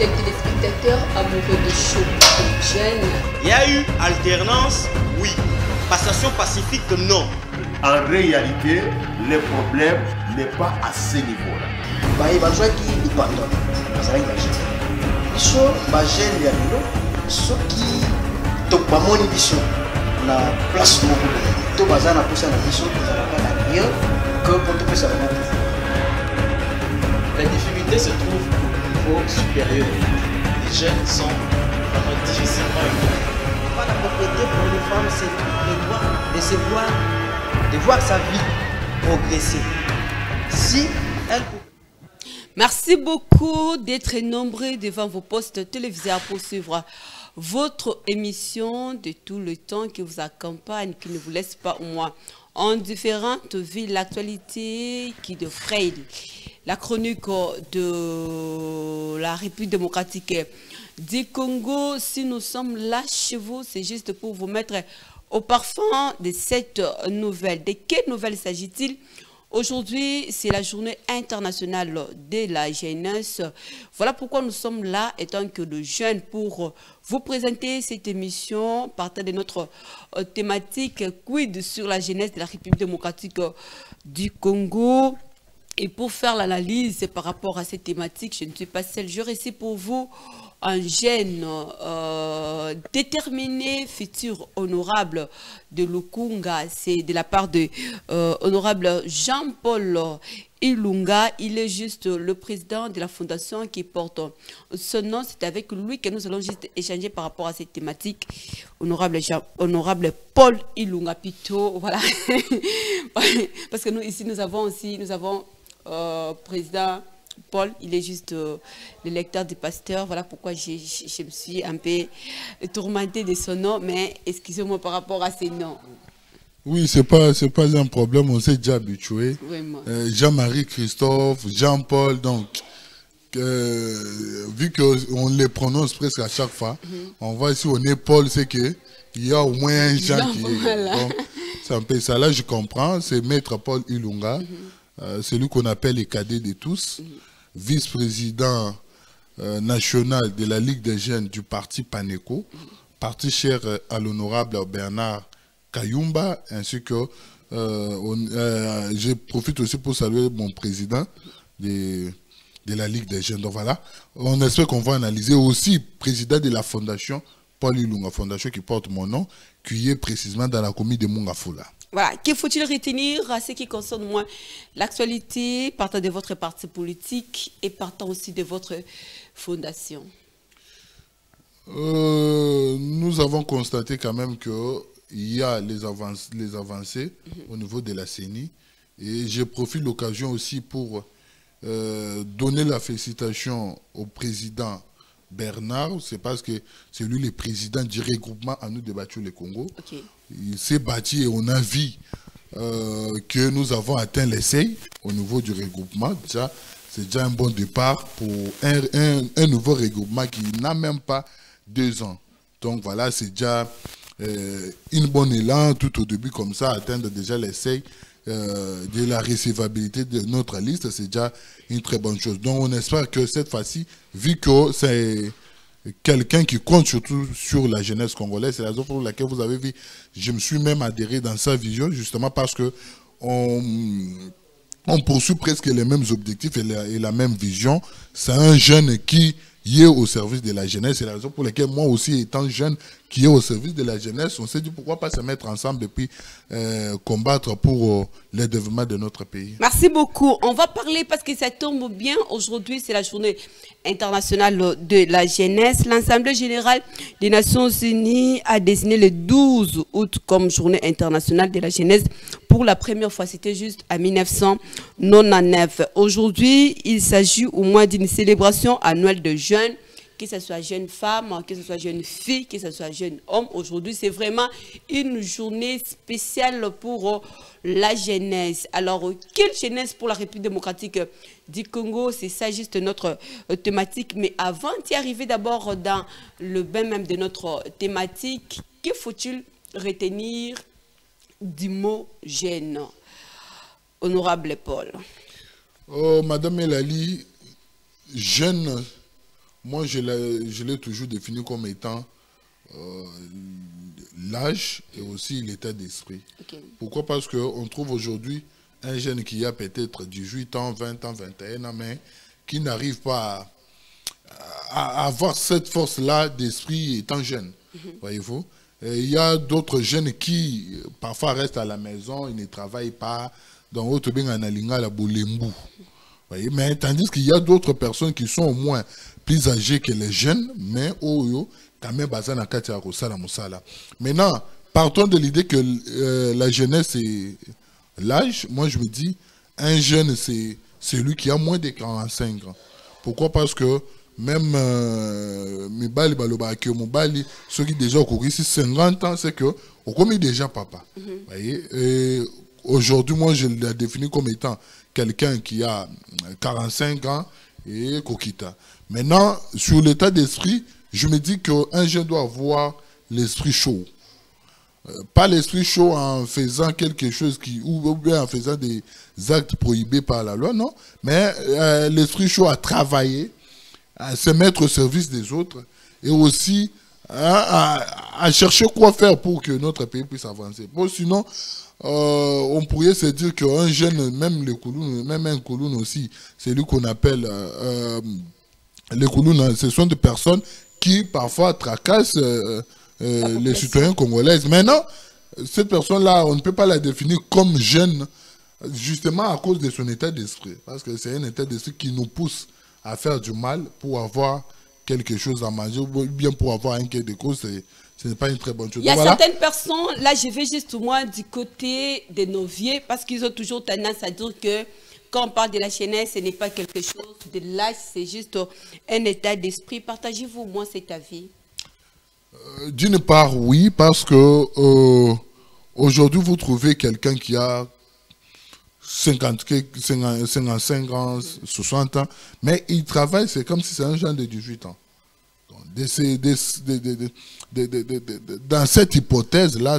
fidèles téléspectateurs amoureux de show jeune. Il y a eu alternance, oui. Passation pacifique, non. En réalité, le problème n'est pas à ce niveau-là. Il y a des gens qui pardonnent. Ils sont des jeunes, ceux qui ont pas mon édition. La place de tout bazar na poussé na biso na rien que pour tout ça. La difficulté se trouve au niveau supérieur. Les jeunes sont vraiment difficilement éduqués. Pas la propriété pour les femmes, c'est le droit de voir sa vie progresser. Si elle... Merci beaucoup d'être nombreux devant vos postes télévisés pour suivre votre émission de tout le temps qui vous accompagne, qui ne vous laisse pas au moins en différentes villes, l'actualité qui de Freil, la chronique de la République démocratique du Congo. Si nous sommes là chez vous, c'est juste pour vous mettre au parfum de cette nouvelle. De quelle nouvelle s'agit-il? Aujourd'hui, c'est la journée internationale de la jeunesse. Voilà pourquoi nous sommes là, étant que le jeune, pour vous présenter cette émission, partant de notre thématique quid sur la jeunesse de la République démocratique du Congo. Et pour faire l'analyse par rapport à cette thématique, je ne suis pas seule. Je récite pour vous un jeune déterminé, futur honorable de Lukunga. C'est de la part de honorable Jean-Paul Ilunga. Il est juste le président de la fondation qui porte son nom. C'est avec lui que nous allons juste échanger par rapport à cette thématique. Honorable Paul Ilunga Pito. Voilà. Parce que nous, ici, nous avons président Paul, il est juste le lecteur du pasteur. Voilà pourquoi je me suis un peu tourmentée de son nom. Mais excusez-moi par rapport à ces noms. Oui, c'est pas un problème. On s'est déjà habitué. Jean-Marie Christophe, Jean-Paul, donc vu qu'on les prononce presque à chaque fois, on voit si on est Paul, c'est que il y a au moins un Jean qui est. Voilà. Donc, c'est un peu ça. Là, je comprends. C'est Maître Paul Ilunga. Celui qu'on appelle les cadets de tous, vice-président national de la Ligue des jeunes du parti Paneco, parti cher à l'honorable Bernard Kayumba, ainsi que je profite aussi pour saluer mon président de la Ligue des jeunes. Donc voilà, on espère qu'on va analyser aussi président de la fondation Paul Ilunga, fondation qui porte mon nom, qui est précisément dans la commune de Mongafula. Voilà, qu'il faut-il retenir à ce qui concerne moi l'actualité, partant de votre parti politique et partant aussi de votre fondation? Nous avons constaté quand même qu'il y a les avancées au niveau de la CENI. Et je profite de l'occasion aussi pour donner la félicitation au président Bernard. C'est parce que c'est lui le président du regroupement à nous débattre le Congo. Okay. Il s'est bâti et on a vu que nous avons atteint les seuils au niveau du regroupement. C'est déjà un bon départ pour un nouveau regroupement qui n'a même pas 2 ans. Donc voilà, c'est déjà une bonne élan tout au début comme ça, atteindre déjà les seuils de la recevabilité de notre liste. C'est déjà une très bonne chose. Donc on espère que cette fois-ci, vu que c'est quelqu'un qui compte surtout sur la jeunesse congolaise, c'est la raison pour laquelle vous avez vu, je me suis même adhéré dans sa vision, justement parce que on poursuit presque les mêmes objectifs et la même vision. C'est un jeune qui est au service de la jeunesse. C'est la raison pour laquelle moi aussi, étant jeune, qui est au service de la jeunesse, on s'est dit pourquoi pas se mettre ensemble et puis combattre pour le développement de notre pays. Merci beaucoup. On va parler parce que ça tombe bien. Aujourd'hui, c'est la journée internationale de la jeunesse. L'Assemblée générale des Nations Unies a désigné le 12 août comme journée internationale de la jeunesse. Pour la première fois, c'était juste en 1999. Aujourd'hui, il s'agit au moins d'une célébration annuelle de jeunes, que ce soit jeune femme, que ce soit jeune fille, que ce soit jeune homme. Aujourd'hui, c'est vraiment une journée spéciale pour la jeunesse. Alors, quelle jeunesse pour la République démocratique du Congo? C'est ça juste notre thématique. Mais avant d'y arriver d'abord dans le bain même de notre thématique, que faut-il retenir du mot jeune? Honorable Paul. Oh, Madame Elali, jeune, moi, je l'ai toujours défini comme étant l'âge et aussi l'état d'esprit. Okay. Pourquoi? Parce qu'on trouve aujourd'hui un jeune qui a peut-être 18 ans, 20 ans, 21 ans, mais qui n'arrive pas à avoir cette force-là d'esprit étant jeune. Voyez-vous? Il y a d'autres jeunes qui, parfois, restent à la maison, ils ne travaillent pas. Dans autre bien en alinga la bolembu. Mais tandis qu'il y a d'autres personnes qui sont au moins plus âgées que les jeunes, mais quand même basé dans katia rosala musala. Maintenant, partons de l'idée que la jeunesse c'est l'âge. Moi je me dis un jeune c'est celui qui a moins de 45 ans. Pourquoi? Parce que même Mibali Baloba que Mobali, ceux qui déjà ont ici 50 ans, c'est que on commis déjà papa. Voyez. Aujourd'hui, moi, je l'ai défini comme étant quelqu'un qui a 45 ans et Kokita. Maintenant, sur l'état d'esprit, je me dis qu'un jeune doit avoir l'esprit chaud. Pas l'esprit chaud en faisant quelque chose ou bien en faisant des actes prohibés par la loi, non. Mais l'esprit chaud à travailler, à se mettre au service des autres et aussi à chercher quoi faire pour que notre pays puisse avancer. Bon, sinon, on pourrait se dire qu'un jeune, même les Kouloun, même un Kouloun aussi, c'est lui qu'on appelle les Kouloun, ce sont des personnes qui parfois tracassent les citoyens congolais. Maintenant, cette personne-là, on ne peut pas la définir comme jeune, justement à cause de son état d'esprit. Parce que c'est un état d'esprit qui nous pousse à faire du mal pour avoir quelque chose à manger, ou bien pour avoir un quai de cause, ce n'est pas une très bonne chose. Il y a certaines personnes, là je vais juste moi du côté des nos vieux, parce qu'ils ont toujours tendance à dire que quand on parle de la jeunesse, ce n'est pas quelque chose de l'âge, c'est juste un état d'esprit. Partagez-vous moi cet avis? D'une part, oui, parce que aujourd'hui, vous trouvez quelqu'un qui a 55 ans, 60 ans, mais il travaille, c'est comme si c'est un jeune de 18 ans. Dans cette hypothèse-là,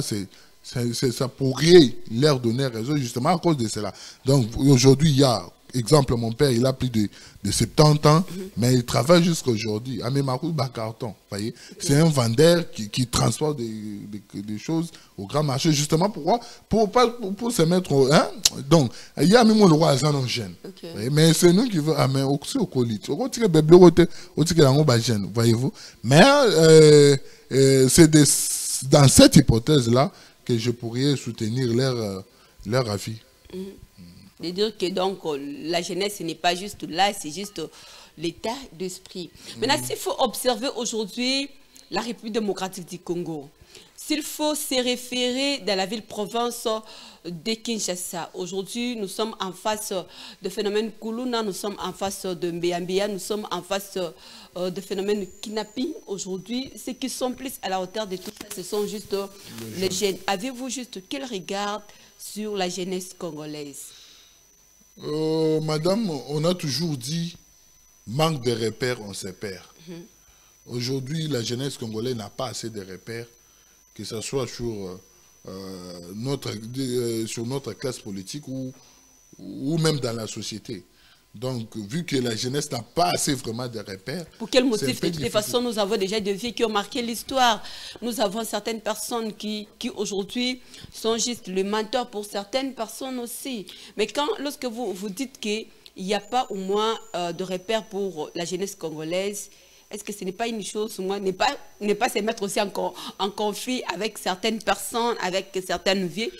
ça pourrait leur donner raison justement à cause de cela. Donc aujourd'hui, il y a, exemple, mon père, il a plus de 70 ans, mais il travaille jusqu'à aujourd'hui. À Memakou, Bacarton, voyez. C'est un vendeur qui transporte des choses au grand marché, justement pourquoi pour se mettre au... Hein? Donc, il y a même le roi Azan jeune. Mais c'est nous qui veut amener aussi au colis. Voyez-vous. Mais c'est dans cette hypothèse-là que je pourrais soutenir leur avis. De dire que donc la jeunesse, ce n'est pas juste là, c'est juste l'état d'esprit. Maintenant, s'il faut observer aujourd'hui la République démocratique du Congo, s'il faut se référer dans la ville-province de Kinshasa, aujourd'hui nous sommes en face de phénomènes Koulouna, nous sommes en face de Mbeyambia, nous sommes en face de phénomènes kidnapping. Aujourd'hui, ceux qui sont plus à la hauteur de tout ça, ce sont juste les jeunes. Avez-vous juste quel regard sur la jeunesse congolaise? Madame, on a toujours dit manque de repères, on se perd. Aujourd'hui, la jeunesse congolaise n'a pas assez de repères, que ce soit sur notre classe politique ou même dans la société. Donc, vu que la jeunesse n'a pas assez vraiment de repères... Pour quel motif? De toute façon, nous avons déjà des vies qui ont marqué l'histoire. Nous avons certaines personnes qui aujourd'hui sont juste le mentor pour certaines personnes aussi. Mais lorsque vous dites qu'il n'y a pas au moins de repères pour la jeunesse congolaise, est-ce que ce n'est pas une chose, moi, ne pas se mettre aussi en conflit avec certaines personnes, avec certaines vies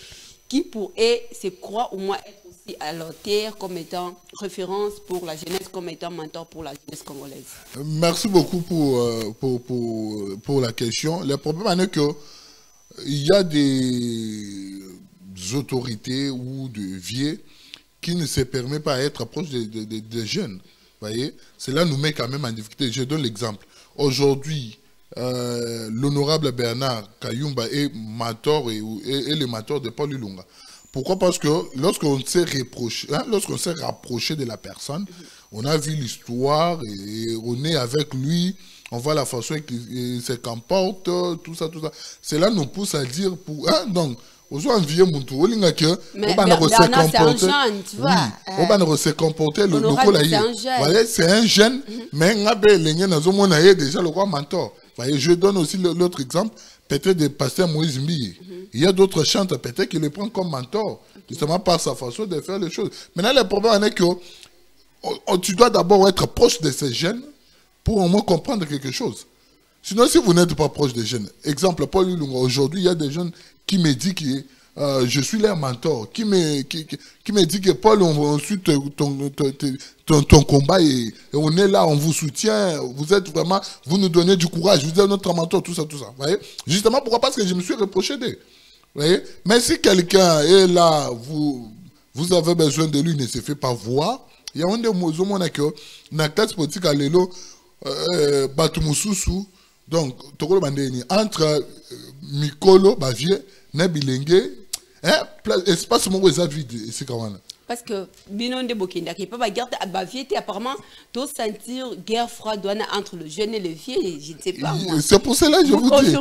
qui pourraient se croire au moins être aussi à leur terre comme étant référence pour la jeunesse, comme étant mentor pour la jeunesse congolaise? Merci beaucoup pour la question. Le problème est qu'il y a des autorités ou des vieux qui ne se permettent pas d'être proches des jeunes. Voyez, cela nous met quand même en difficulté. Je donne l'exemple. Aujourd'hui, l'honorable Bernard Kayumba est mentor et le mentor de Paul Ilunga. Pourquoi? Parce que lorsqu'on s'est rapproché de la personne, on a vu l'histoire et on est avec lui, on voit la façon qu'il se comporte, tout ça. Cela nous pousse à dire, donc, Aux envier mon tour, on c'est un jeune, tu vois. On va se comporter le Voilà, c'est un jeune, mais on a déjà le roi mentor. Voyez, je donne aussi l'autre exemple, peut-être de pasteur Moïse Mbiye. Il y a d'autres chanteurs, peut-être qu'il le prend comme mentor, justement par sa façon de faire les choses. Maintenant, le problème est que tu dois d'abord être proche de ces jeunes pour au moins comprendre quelque chose. Sinon, si vous n'êtes pas proche des jeunes, exemple, Paul Lulunga, aujourd'hui, il y a des jeunes qui me disent que je suis leur mentor, qui me dit que Paul, on suit ton combat et on est là, on vous soutient, vous êtes vraiment, vous nous donnez du courage, vous êtes notre mentor, tout ça. Vous voyez? Justement, pourquoi? Parce que je me suis reproché d'eux. Vous voyez? Mais si quelqu'un est là, vous avez besoin de lui, il ne se fait pas voir. Il y a un des mots dans la classe politique à l'élo, Batumususu, donc, entre Mikolo, Bavier, Nabilenge, espace mon vide, c'est comment? Parce que Binon de Bokinda, qui peut pas garder à Bavier, apparemment, tout sentir guerre froide entre le jeune et le vieux, je ne sais pas. C'est pour cela que je vous dis.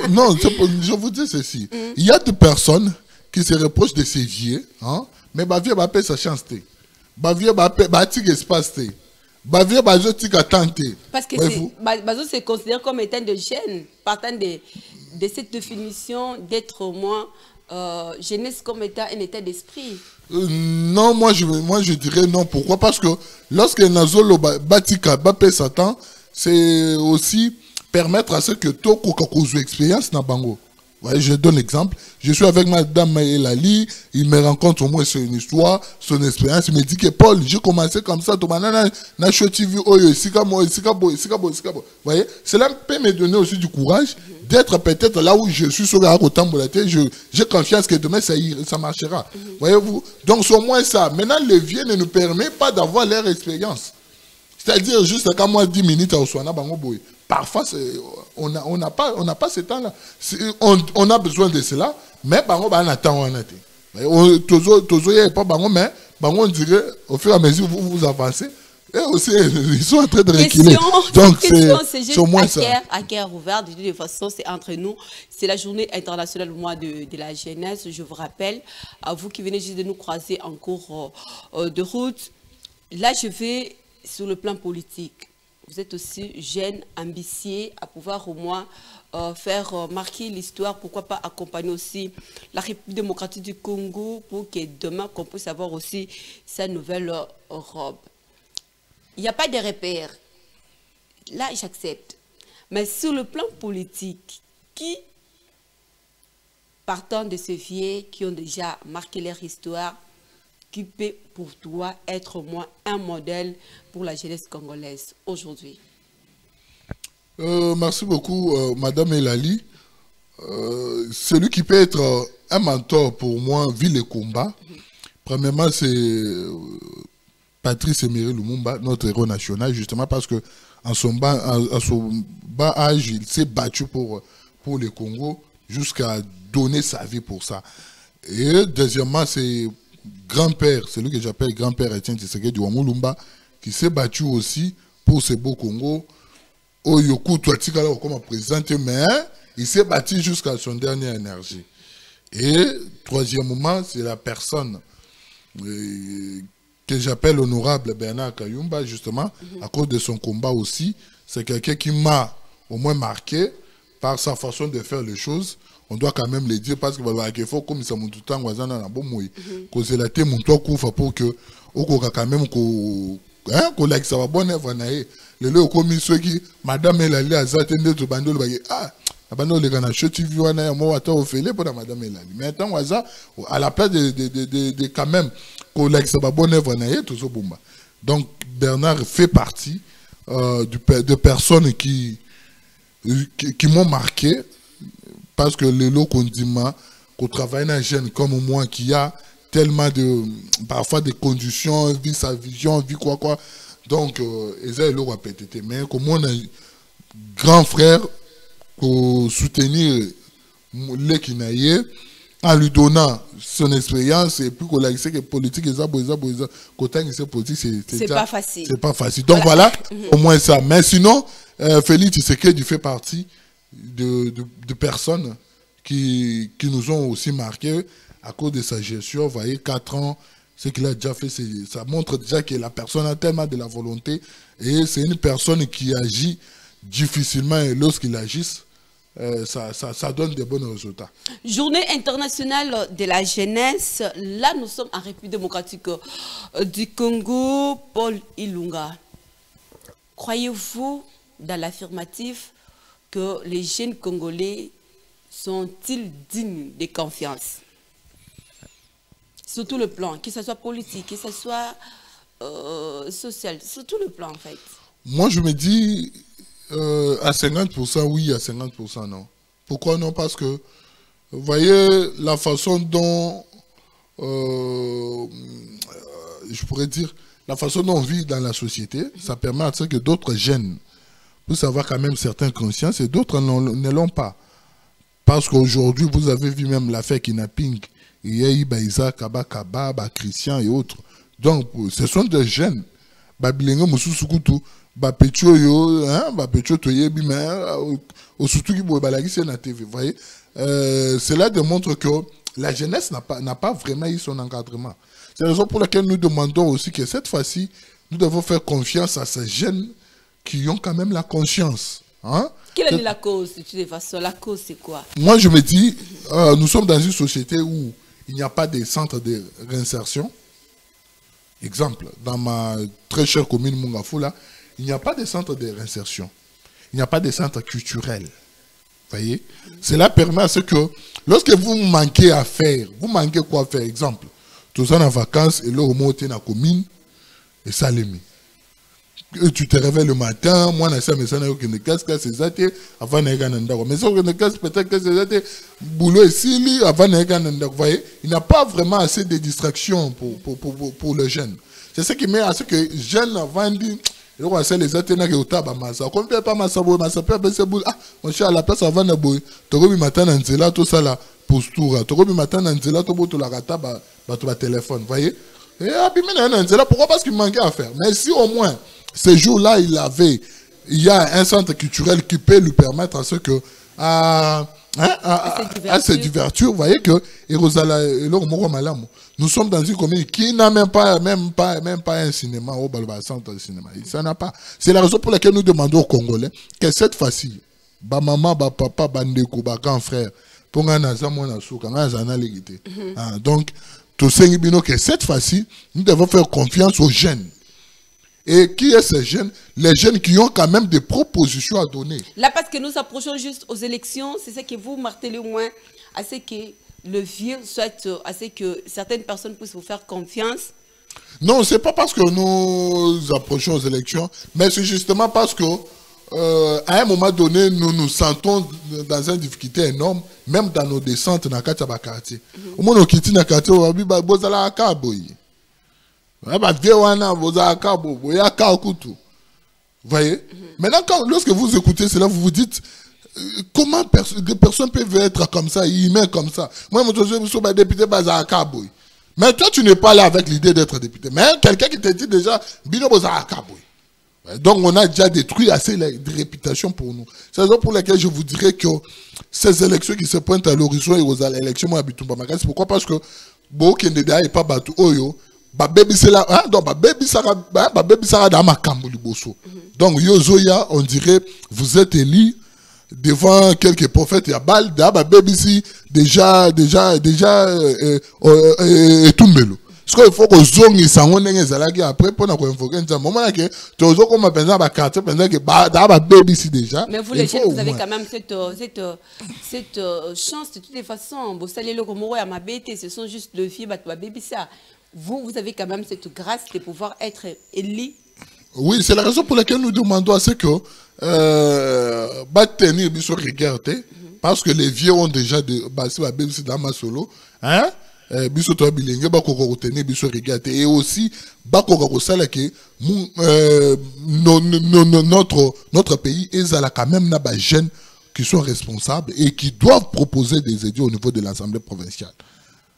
Non, je vous dis ceci. Il y a des personnes qui se reprochent de ces vieux, hein, mais Bavier va payer sa chance. Bavier va payer espace. Bavier va tenter. Parce que Bazo se considère comme étant de jeunes, partant de cette définition d'être moins jeunesse comme étant un état d'esprit. Non, moi je dirais non. Pourquoi? Parce que lorsque Nazolo Batika Bapé Satan, c'est aussi permettre à ceux que Toko Kakouzou expérience na bango. Ouais, je donne l'exemple. Je suis avec Madame Elali, il me rencontre au moins sur une histoire, son expérience. Il me dit que Paul, j'ai commencé comme ça, vous voyez, cela peut me donner aussi du courage d'être peut-être là où je suis sur la route. J'ai confiance que demain ça marchera. Voyez-vous? Donc, c'est au moins ça. Maintenant, le vieux ne nous permet pas d'avoir leur expérience. C'est-à-dire, juste quand moi 10 minutes à Oswana, parfois, on n'a pas ce temps-là. On a besoin de cela, mais on attend. On dirait, au fur et à mesure que vous avancez, et aussi, ils sont en train de reculer. Donc, c'est au moins ça. À cœur ouvert, de toute façon, c'est entre nous. C'est la journée internationale du mois de la jeunesse. Je vous rappelle, à vous qui venez juste de nous croiser en cours de route, là, je vais sur le plan politique. Vous êtes aussi jeune, ambitieux, à pouvoir au moins faire marquer l'histoire, pourquoi pas accompagner aussi la République démocratique du Congo pour que demain, qu'on puisse avoir aussi sa nouvelle robe. Il n'y a pas de repères. Là, j'accepte. Mais sur le plan politique, qui, partant de ces vieux qui ont déjà marqué leur histoire, qui peut pour toi être au moins un modèle pour la jeunesse congolaise aujourd'hui? Merci beaucoup, Madame Elali. Celui qui peut être un mentor pour moi, vu les combats, premièrement, c'est Patrice Emery Lumumba, notre héros national, justement parce que à son bas âge, il s'est battu pour le Congo jusqu'à donner sa vie pour ça. Et deuxièmement, c'est grand-père, celui que j'appelle grand-père Etienne Tshisekedi du Wamulumba, qui s'est battu aussi pour ce beau Congo. Oyoku Touatikala comme président, mais il s'est battu jusqu'à son dernière énergie. Et troisièmement, c'est la personne que j'appelle honorable Bernard Kayumba, justement, à cause de son combat aussi. C'est quelqu'un qui m'a au moins marqué par sa façon de faire les choses. On doit quand même le dire parce qu'il faut comme ça tout temps voisin dans la bombe cause la té mon toi pour que quand même qu'on like ça va bonne œuvre naé le le comme ceux qui madame Elali azatende to bandolo ba abandon le gana choti viwana moi ata ofele pour madame Elali mais attends waza à la place de quand même qu'on like ça va bonne œuvre naé tout ça bomba. Donc Bernard fait partie de personnes qui m'ont marqué. Parce que les lots qu'on dit qu'on travaille dans un jeune comme moi qui a tellement de parfois des conditions, vit sa vision, vit quoi. Donc, ils ont le répété. Mais comme on a un grand frère pour soutenir les Kinaïe en lui donnant son expérience et puis qu'on a dit que politique c'est pas facile. C'est pas facile. Donc voilà, au moins ça. Mais sinon, Félix Tshisekedi fait partie de personnes qui nous ont aussi marqué à cause de sa gestion. Vous voyez, 4 ans, ce qu'il a déjà fait, ça montre déjà que la personne a tellement de la volonté et c'est une personne qui agit difficilement et lorsqu'il agisse, ça donne de bons résultats. Journée internationale de la jeunesse. Là, nous sommes en République démocratique du Congo. Paul Ilunga, croyez-vous dans l'affirmatif que les jeunes Congolais sont-ils dignes de confiance? Sur tout le plan, que ce soit politique, que ce soit social, sur tout le plan en fait. Moi, je me dis à 50% oui, à 50% non. Pourquoi non? Parce que, vous voyez, la façon dont, je pourrais dire, la façon dont on vit dans la société, ça permet à ce que d'autres jeunes puissent avoir quand même certaines consciences et d'autres ne l'ont pas. Parce qu'aujourd'hui, vous avez vu même l'affaire kidnapping. Il y a eu Isaac, Kaba, Christian et autres. Donc, ce sont des jeunes. Babilenga, Moussousoukou, Bapetio, Bapetio, Toyebi, mais surtout qui boit Balagi, c'est la TV. Vous voyez, cela démontre que la jeunesse n'a pas vraiment eu son encadrement. C'est la raison pour laquelle nous demandons aussi que cette fois-ci, nous devons faire confiance à ces jeunes qui ont quand même la conscience. Hein? Quelle est la cause de toute façon? La cause, c'est quoi? Moi, je me dis, nous sommes dans une société où il n'y a pas de centre de réinsertion. Exemple, dans ma très chère commune Mungafoula, il n'y a pas de centre de réinsertion. Il n'y a pas de centre culturel. Vous voyez? Cela permet à ce que, lorsque vous manquez à faire, vous manquez quoi faire? Exemple, tous en vacances, et là, au moins, tu es dans la commune, et ça l'est. Tu te réveilles le matin, moi, je suis en train c'est ça, avant de gagner. Mais ça, peut-être que c'est ça, boulot ici, avant de gagner. Vous voyez, il n'y a pas vraiment assez de distractions pour les jeunes. C'est ce qui met à ce que les jeunes avant de les atteindre au tabac, comme tu n'as pas massa, ah, mon cher, à la place avant de boire, tu as matin dans Nzela, tout ça là, posture, tu as matin dans Nzela, tu as la rata, tu as téléphone, vous voyez. Et pourquoi? Parce qu'il manquait à faire. Mais si au moins, ce jour-là, il y a un centre culturel qui peut lui permettre à ce que, à cette diverture, vous voyez que, nous sommes dans une commune qui n'a même pas un cinéma au centre de cinéma. Ça n'a pas. C'est la raison pour laquelle nous demandons aux Congolais que cette fois-ci, maman, papa, bandeko, grand frère, pour donc, que cette fois-ci, nous devons faire confiance aux jeunes. Et qui est ces jeunes? Les jeunes qui ont quand même des propositions à donner. Là, parce que nous approchons juste aux élections, c'est ce que vous martelez au moins, à ce que le vieux soit, à ce que certaines personnes puissent vous faire confiance. Non, ce n'est pas parce que nous approchons aux élections, mais c'est justement parce que à un moment donné, nous nous sentons dans une difficulté énorme, même dans nos descentes dans le quartier. Au moment où on quitte le quartier, on va dire que vous allez à Kaboy. Vous voyez? Maintenant, lorsque vous écoutez cela, vous vous dites comment des personnes peuvent être comme ça, humains comme ça. Moi, je suis député à Kaboy. Mais toi, tu n'es pas là avec l'idée d'être député. Mais quelqu'un qui te dit déjà, Bino à Kaboy. Donc, on a déjà détruit assez de réputation pour nous. C'est la raison pour laquelle je vous dirais que ces élections qui se pointent à l'horizon et aux élections, c'est pourquoi? Parce que bon, candidat n'est pas battu. Baby c'est là, donc baby sera dans ma cambouli bosso. Donc Yozoya, on dirait, vous êtes élu devant quelques prophètes et à balle, baby si déjà tumbelo. Ce qu'il faut que zongi sangonenge zalaki après pour nous convoquer un moment là que toujours comme on pense à carte pensant que baby si déjà. Mais vous les jeunes, vous avez quand même cette chance de toutes les façons. Vous savez le Comoro à ma bête, ce sont juste le filles baby ça. Vous avez quand même cette grâce de pouvoir être élu. Oui, c'est la raison pour laquelle nous demandons à ce que tenir sur regarder, parce que les vieux ont déjà dans ma solo, hein? Et aussi, notre pays est quand même des jeunes qui sont responsables et qui doivent proposer des idées au niveau de l'Assemblée provinciale.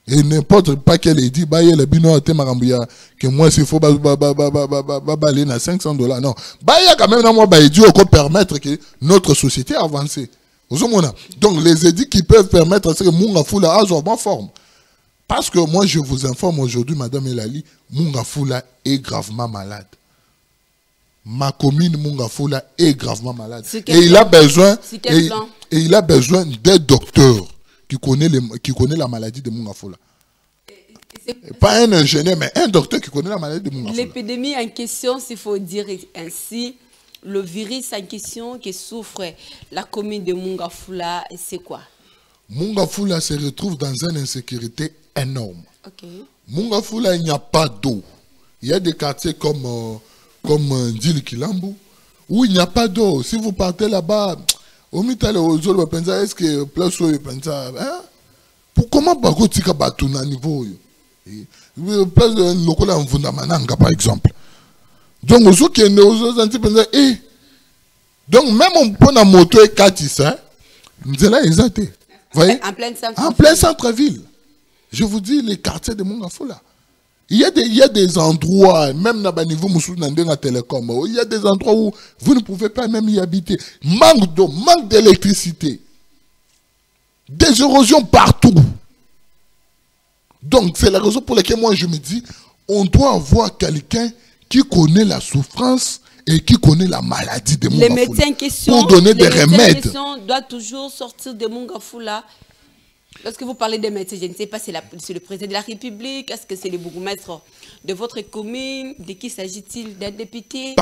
Et n'importe pas qu'elle ait dit, il y a le bino que moi, s'il faut aller à $500. Non. Il y a quand même un mois, permettre que notre société avance. Donc les édits qui peuvent permettre à ce que Munga Fula a en forme. Parce que moi je vous informe aujourd'hui, Madame Elali, Munga Fula est gravement malade. Ma commune Munga Fula est gravement malade. Et il a besoin, il a besoin d'un docteur qui connaît la maladie de Munga Fula. Pas un ingénieur, mais un docteur qui connaît la maladie de Munga Fula. L'épidémie en question, s'il faut dire ainsi, le virus en question qui souffre la commune de Munga Fula, c'est quoi? Munga Fula se retrouve dans une insécurité énorme. Okay. Munga Fula, il n'y a pas d'eau. Il y a des quartiers comme Ndili Kilambu où il n'y a pas d'eau. Si vous partez là-bas, au Mitale, est-ce que place où pour comment Bago Tika Batuna niveau place de Lokola en Vundamananga par exemple. Donc, aux autres qui sont donc, même on prend la moto et 4 ça, nous là, ils ont voyez? En plein centre-ville. Je vous dis, les quartiers de Munga Fula. Il y a des endroits, même dans le niveau de Télécom, il y a des endroits où vous ne pouvez pas même y habiter. Manque d'eau, manque d'électricité. Des érosions partout. Donc, c'est la raison pour laquelle moi je me dis, on doit avoir quelqu'un qui connaît la souffrance et qui connaît la maladie de Munga Fula. Les médecins en question, pour donner des remèdes. Doivent toujours sortir de Munga Fula. Lorsque vous parlez des médecins, je ne sais pas si c'est le président de la République, est-ce que c'est le bourgmestre de votre commune, de qui s'agit-il, d'un député?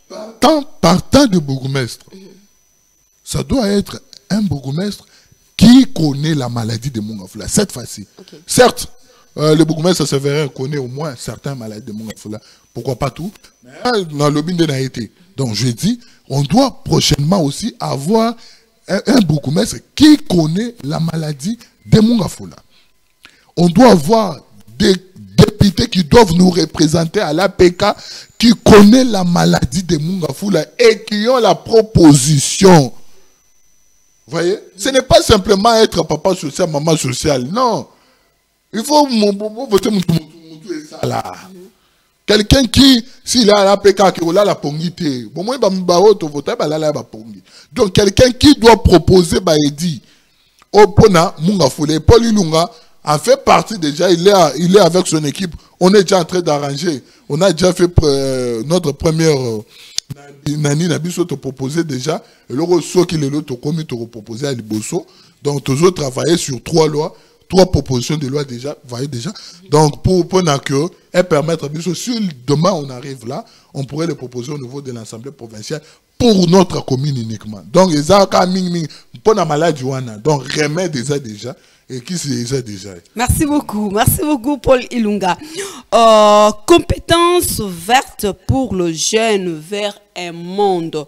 Partant de bourgmestre, ça doit être un bourgmestre qui connaît la maladie de Munga Fula, cette fois-ci. Okay. Certes, le bourgmestre Séverin connaît au moins certaines maladies de Munga Fula. Pourquoi pas tout? Mais dans le bin de Naïté. Donc je dis, on doit prochainement aussi avoir un bourgmestre qui connaît la maladie de Munga Fula. On doit avoir des députés qui doivent nous représenter à l'APK qui connaît la maladie de Munga Fula et qui ont la proposition. Vous voyez? Ce n'est pas simplement être papa social, maman social. Non. Il faut voter ça là. Quelqu'un qui, s'il a la PK, qui a la pongité, donc quelqu'un qui doit proposer, dit, Opona, Munga Fula, Paul Ilunga, en fait partie déjà, il est avec son équipe, on est déjà en train d'arranger, on a déjà fait notre première, Nani Nabiso te proposé déjà, et le reçu qu'il est l'autre commis te proposé à Liboso, donc toujours travailler sur 3 lois, 3 propositions de loi déjà, vous voyez déjà. Donc, pour que et permettre, si demain on arrive là, on pourrait les proposer au niveau de l'Assemblée provinciale pour notre commune uniquement. Donc, ils ont pour la maladie, donc remède déjà, et qui c'est déjà. Merci beaucoup, Paul Ilunga. Compétences vertes pour le jeune vers un monde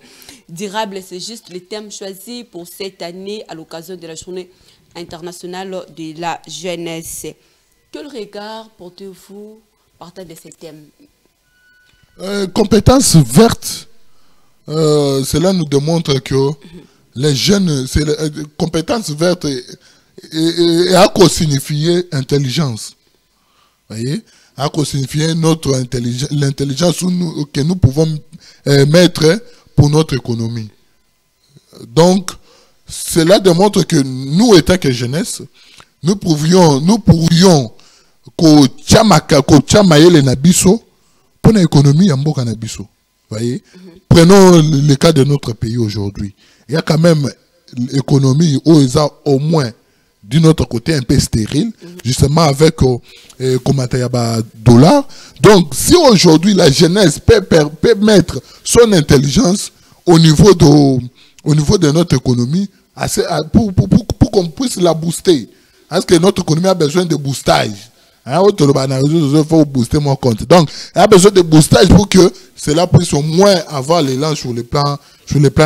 durable, c'est juste le thème choisi pour cette année à l'occasion de la journée internationale de la jeunesse. Quel regard portez-vous partant de ce thème? Compétences vertes, cela nous démontre que les jeunes, compétences vertes et à quoi signifier intelligence. Voyez, à quoi signifier notre intelligence, l'intelligence que nous pouvons mettre pour notre économie. Donc, cela démontre que nous, étant que jeunesse, nous pourrions pour l'économie en nabiso. Voyez, prenons le cas de notre pays aujourd'hui. Il y a quand même l'économie où ils ont au moins d'une autre côté un peu stérile, justement avec $. Donc, si aujourd'hui la jeunesse peut mettre son intelligence au niveau de notre économie, pour qu'on puisse la booster. Parce que notre économie a besoin de boostage. Il faut booster mon compte. Donc, il y a besoin de boostage pour que cela puisse au moins avoir l'élan sur le plan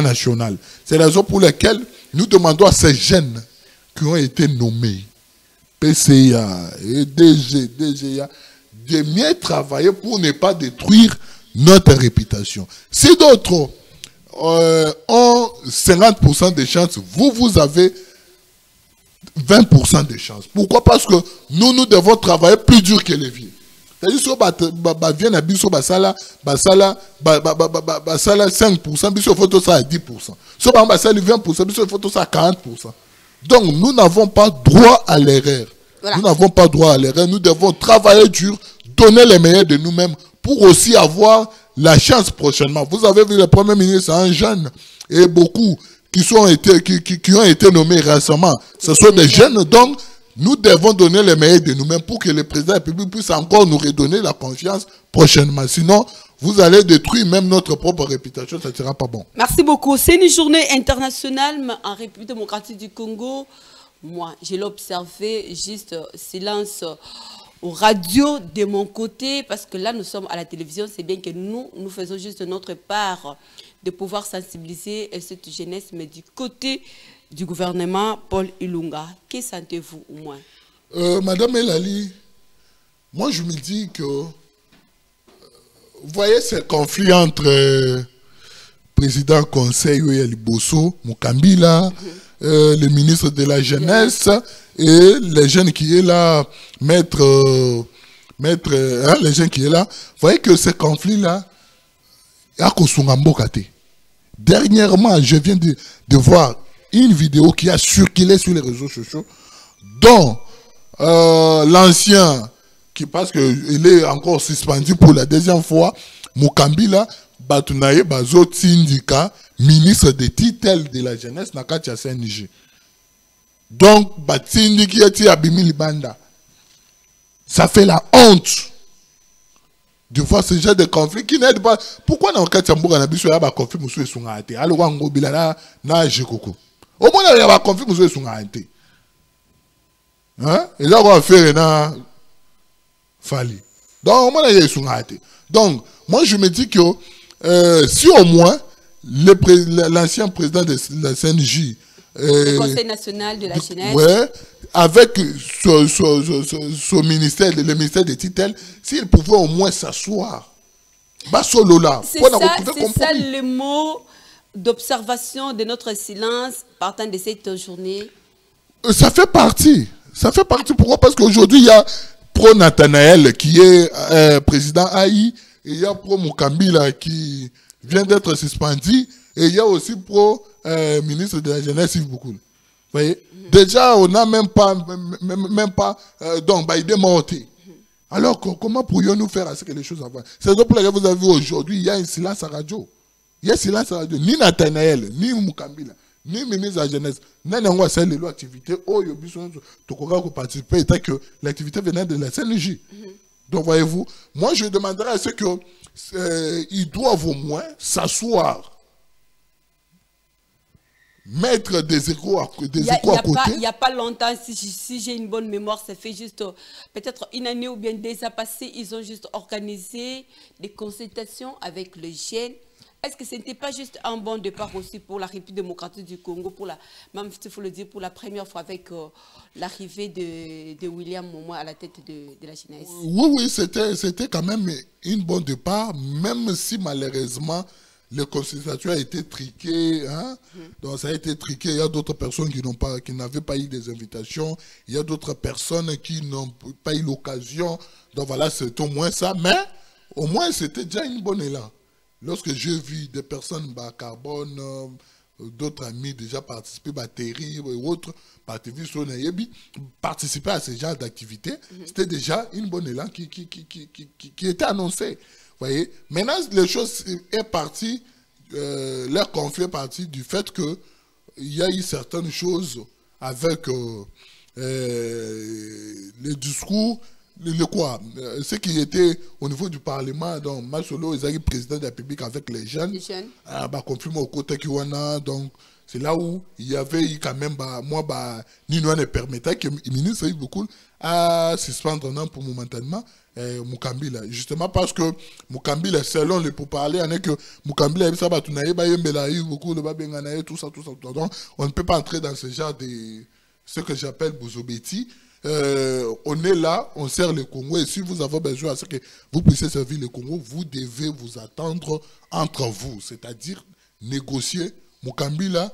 national. C'est la raison pour laquelle nous demandons à ces jeunes qui ont été nommés, PCA et DGA, de mieux travailler pour ne pas détruire notre réputation. Si d'autres ont 50% de chances, vous avez 20% de chances. Pourquoi? Parce que nous devons travailler plus dur que les vieux. c'est-à-dire que vient à biso basala 5%, biso photo ça à 10%. So basala 20%, biso photo ça à 40%. Donc nous n'avons pas droit à l'erreur. Voilà. Nous n'avons pas droit à l'erreur. Nous devons travailler dur, donner les meilleurs de nous-mêmes pour aussi avoir la chance prochainement. Vous avez vu le Premier ministre, un jeune, et beaucoup qui ont été nommés récemment. Ce sont des jeunes, donc nous devons donner les meilleurs de nous-mêmes pour que le président de la République puisse encore nous redonner la confiance prochainement. Sinon, vous allez détruire même notre propre réputation, ça ne sera pas bon. Merci beaucoup. C'est une journée internationale en République démocratique du Congo. Moi, je l'ai observé, juste silence aux radios de mon côté, parce que là, nous sommes à la télévision. C'est bien que nous faisons juste notre part de pouvoir sensibiliser cette jeunesse, mais du côté du gouvernement Paul Ilunga. Que sentez-vous au moins? Madame Elali, moi je me dis que, vous voyez ce conflit entre président conseil Yoyali Bosso, Mukambila, le ministre de la jeunesse et les jeunes qui est là, maître les jeunes qui est là, vous voyez que ce conflit-là, il y a Kosungambokate. Dernièrement, je viens de voir une vidéo qui a circulé sur les réseaux sociaux, dont l'ancien, qui parce qu'il est encore suspendu pour la deuxième fois, Mukambila, Batunaye Bazo Tindika, ministre des titres de la jeunesse, Nakatia CNG. Donc, Batindiki eti Abimi Libanda. Ça fait la honte de voir ce genre de conflit qui n'aide pas. Pourquoi dans le cas de Tamboura, il y a un conflit qui est arrêté? Alors, on a un Jekoko. Au moins, il y a un conflit qui est arrêté. Hein? Et là, on va faire un Fali. Donc, au moins, il y a un arrêté. Donc, moi, je me dis que si au moins l'ancien président de la CNJ, le Conseil national de la jeunesse, ouais, avec son ministère, le ministère des titres, s'il pouvait au moins s'asseoir. C'est ça le mot d'observation de notre silence partant de cette journée. Ça fait partie. Ça fait partie. Pourquoi? Parce qu'aujourd'hui, il y a Pro Nathanaël qui est président AI, et il y a Pro Mukambila qui vient d'être suspendu, et il y a aussi Pro ministre de la jeunesse Yves Boukoul. Vous voyez? Déjà, on n'a même pas donc, il est morté. Alors, comment pourrions-nous faire à ce que les choses avancent? C'est pour laquelle vous avez vu aujourd'hui, il y a un silence à radio. Il y a un silence à radio. Ni Nathanaël, ni Mukambila, ni ministre de la jeunesse, n'ayant pas les activités, tu participer, étant que l'activité venait de la CNJ. Donc, voyez-vous, moi, je demanderais à ceux qu'ils doivent au moins s'asseoir, mettre des échos à côté. Il n'y a pas longtemps, si j'ai une bonne mémoire, ça fait juste peut-être une année ou bien 2 ans passés, ils ont juste organisé des consultations avec les jeunes. Est-ce que ce n'était pas juste un bon départ aussi pour la République démocratique du Congo, même s'il faut le dire, pour la première fois avec l'arrivée de William Momo à la tête de la jeunesse? Oui, c'était quand même un bon départ, même si malheureusement, le consultation a été triqué. Hein? Donc ça a été triqué. Il y a d'autres personnes qui n'avaient pas eu des invitations. Il y a d'autres personnes qui n'ont pas eu l'occasion. Donc voilà, c'est au moins ça. Mais au moins, c'était déjà une bonne élan. Lorsque j'ai vu des personnes bas carbone, d'autres amis déjà participer, batterie ou autres, participer à ce genre d'activité, c'était déjà une bonne élan qui était annoncée. Voyez? Maintenant, les choses est parti, leur conflit est parti du fait qu'il y a eu certaines choses avec les discours, ce qui était au niveau du Parlement, donc Masolo, ils ont eu président de la République avec les jeunes. Conflit au côté Kiwana, donc c'est là où il y avait eu quand même, Nino ne permettait que le ministre Yves Boukoul à suspendre pour momentanément Mukambila. Justement parce que Mukambila, selon les pourparlers, que Mukambila tout ça. Donc, on ne peut pas entrer dans ce genre de ce que j'appelle Bouzobeti. On est là, on sert le Congo, et si vous avez besoin à ce que vous puissiez servir le Congo, vous devez vous attendre entre vous, c'est-à-dire négocier. Mukambila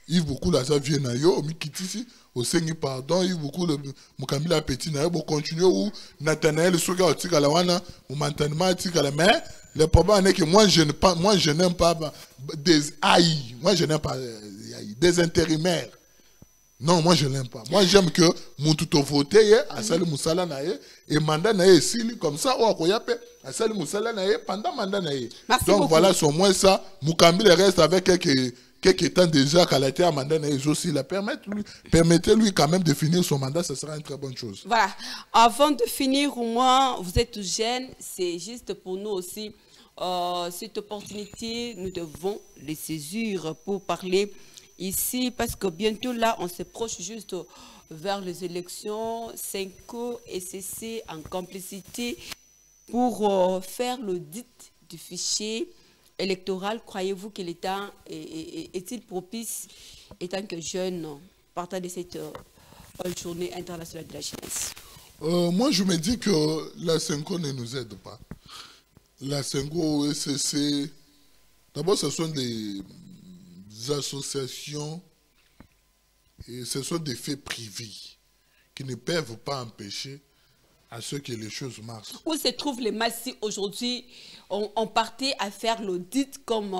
Yves beaucoup là ça vient na yo mi kitisi au sengi pardon Yves beaucoup le Mukambila petit na yo continuer ou Nathanaël soga otika la wana ou maintenant otika la mais le problème est que moi je n'aime pas des AI, moi je n'aime pas des intérimaires. Non, moi je l'aime pas. Moi j'aime que mon tout voté à sali musala na et mandat na sili comme ça ou akoyape à sali musala na pendant mandat na donc beaucoup. Voilà sur moi ça Mukambila reste avec quelques temps déjà qu'à la terre mandat na aussi la permettez-lui quand même de finir son mandat, ce sera une très bonne chose. Voilà. Avant de finir, au moins vous êtes jeunes, c'est juste pour nous aussi cette opportunité, nous devons les saisir pour parler ici, parce que bientôt là, on s'approche juste vers les élections, Senko et CC en complicité pour faire l'audit du fichier électoral. Croyez-vous que l'État est-il propice, étant que jeune, partant de cette journée internationale de la jeunesse? Moi, je me dis que la Senko ne nous aide pas. La Senko et CC, d'abord, ce sont des associations et ce sont des faits privés qui ne peuvent pas empêcher à ce que les choses marchent. Où se trouvent les masses si aujourd'hui on partait à faire l'audit comme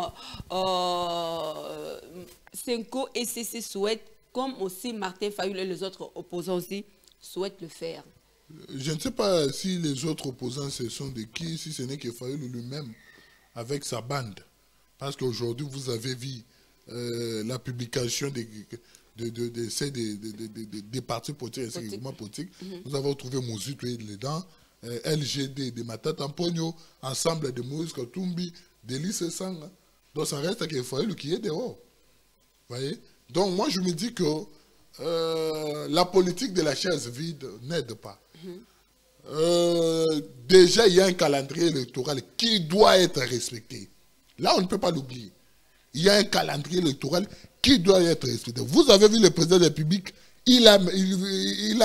Senko et CC souhaitent, comme aussi Martin Fayulu et les autres opposants aussi souhaitent le faire? Je ne sais pas si les autres opposants ce sont de qui, si ce n'est que Fayulu lui-même avec sa bande. Parce qu'aujourd'hui vous avez vu la publication des partis politiques, politiques. Nous avons trouvé Mouzi dedans, LGD de Matata Mpogno, ensemble de Moïse Katumbi, de Lise Sanga. Donc ça reste qu'il faut qui est dehors. Voyez? Donc moi je me dis que la politique de la chaise vide n'aide pas. Déjà il y a un calendrier électoral qui doit être respecté. Là on ne peut pas l'oublier. Il y a un calendrier électoral qui doit être respecté. Vous avez vu le président de la République, il a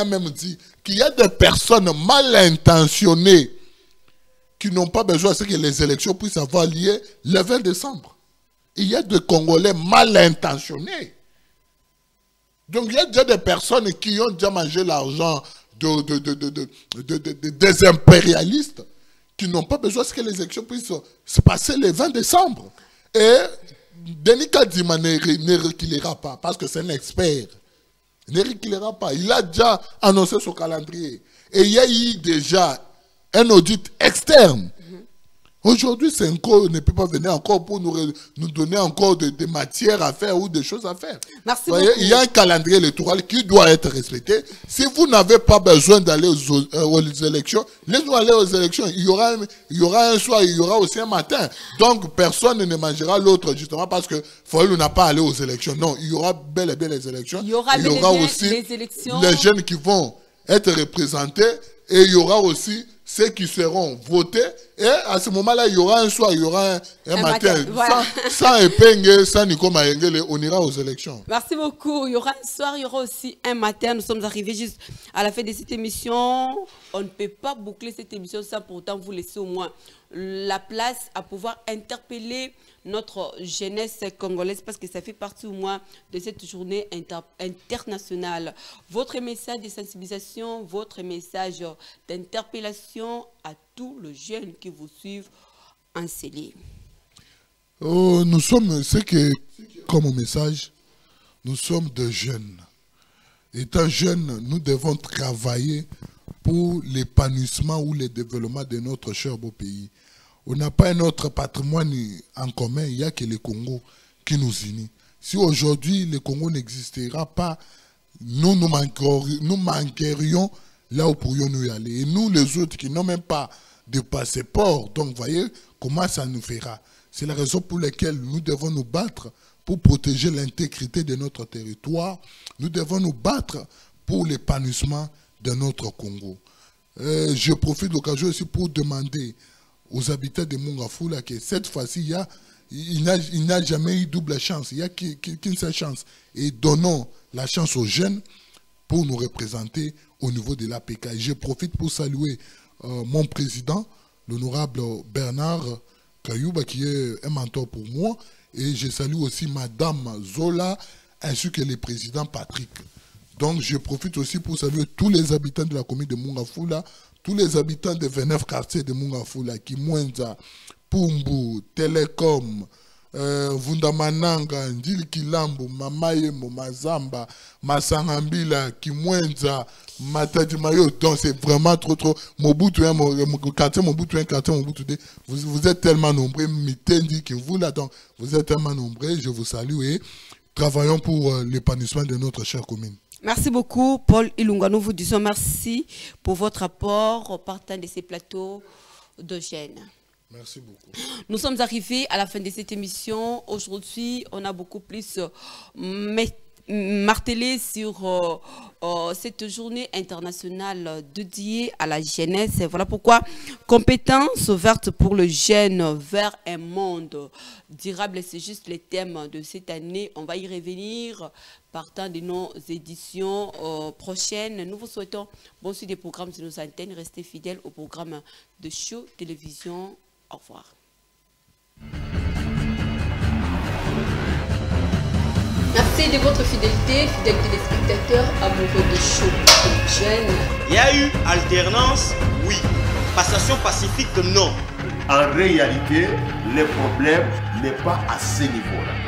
même dit qu'il y a des personnes mal intentionnées qui n'ont pas besoin que les élections puissent avoir lieu le 20 décembre. Il y a des Congolais mal intentionnés. Donc il y a déjà des personnes qui ont déjà mangé l'argent des impérialistes qui n'ont pas besoin que les élections puissent se passer le 20 décembre. Et Denis Kadima ne reculera pas parce que c'est un expert. Il ne reculera pas. Il a déjà annoncé son calendrier. Et il y a eu déjà un audit externe. Aujourd'hui, Senko ne peut pas venir encore pour nous donner encore des matières à faire ou des choses à faire. Merci beaucoup. Voyez, il y a un calendrier électoral qui doit être respecté. Si vous n'avez pas besoin d'aller aux élections, laissez-nous aller aux élections. Il y aura un soir, il y aura aussi un matin. Donc, personne ne mangera l'autre, justement, parce que Fayulu n'a pas allé aux élections. Non, il y aura bel et bien les élections. Il y aura aussi les élections. Les jeunes qui vont être représentés. Et il y aura aussi ceux qui seront votés. Et à ce moment-là, il y aura un soir, il y aura un matin. Voilà. Sans Epenge, sans Nico Mayengele, on ira aux élections. Merci beaucoup. Il y aura un soir, il y aura aussi un matin. Nous sommes arrivés juste à la fin de cette émission. On ne peut pas boucler cette émission sans pourtant vous laisser au moins la place à pouvoir interpeller notre jeunesse congolaise, parce que ça fait partie au moins de cette journée internationale. Votre message de sensibilisation, votre message d'interpellation à tous les jeunes qui vous suivent en CELI. Nous sommes, ce que, comme message, nous sommes des jeunes. Étant jeunes, nous devons travailler pour l'épanouissement ou le développement de notre cher beau pays. On n'a pas un autre patrimoine en commun, il n'y a que le Congo qui nous unit. Si aujourd'hui le Congo n'existera pas, nous manquerions là où pourrions nous y aller. Et nous, les autres qui n'ont même pas de passeport, donc voyez comment ça nous fera. C'est la raison pour laquelle nous devons nous battre pour protéger l'intégrité de notre territoire. Nous devons nous battre pour l'épanouissement de notre Congo. Je profite de l'occasion aussi pour demander aux habitants de Mongafula que cette fois-ci, il n'a jamais eu double chance. Il n'y a qu'une seule chance. Et donnons la chance aux jeunes pour nous représenter au niveau de l'APK. Je profite pour saluer mon président, l'honorable Bernard Kayouba, qui est un mentor pour moi. Et je salue aussi Madame Zola, ainsi que le président Patrick. Donc je profite aussi pour saluer tous les habitants de la commune de Mungafula, tous les habitants des 29 quartiers de Mungafula, Kimwenza, Pumbu, Télécom, Vundamananga, Ndili Kilambo, Mamayemo, Mazamba, Masangambila, Kimwenza, Matadi Mayo. Donc c'est vraiment trop. Mobutu, quartier Mobutu, quartier Mobutu. Vous êtes tellement nombreux, Mitendi qui vous là, donc vous êtes tellement nombreux, je vous salue et travaillons pour l'épanouissement de notre chère commune. Merci beaucoup, Paul Ilunga. Nous vous disons merci pour votre apport au partant de ces plateaux de Gênes. Merci beaucoup. Nous sommes arrivés à la fin de cette émission. Aujourd'hui, on a beaucoup plus martelé sur cette journée internationale dédiée à la jeunesse. Voilà pourquoi compétences ouvertes pour le jeune vers un monde durable, c'est juste le thème de cette année. On va y revenir partant de nos éditions prochaines. Nous vous souhaitons bon suite des programmes de nos antennes. Restez fidèles au programme de Show Télévision. Au revoir. Merci de votre fidélité, fidèles téléspectateurs, amoureux de Show Jeune. Il y a eu alternance, oui. Passation pacifique, non. En réalité, le problème n'est pas à ce niveau-là.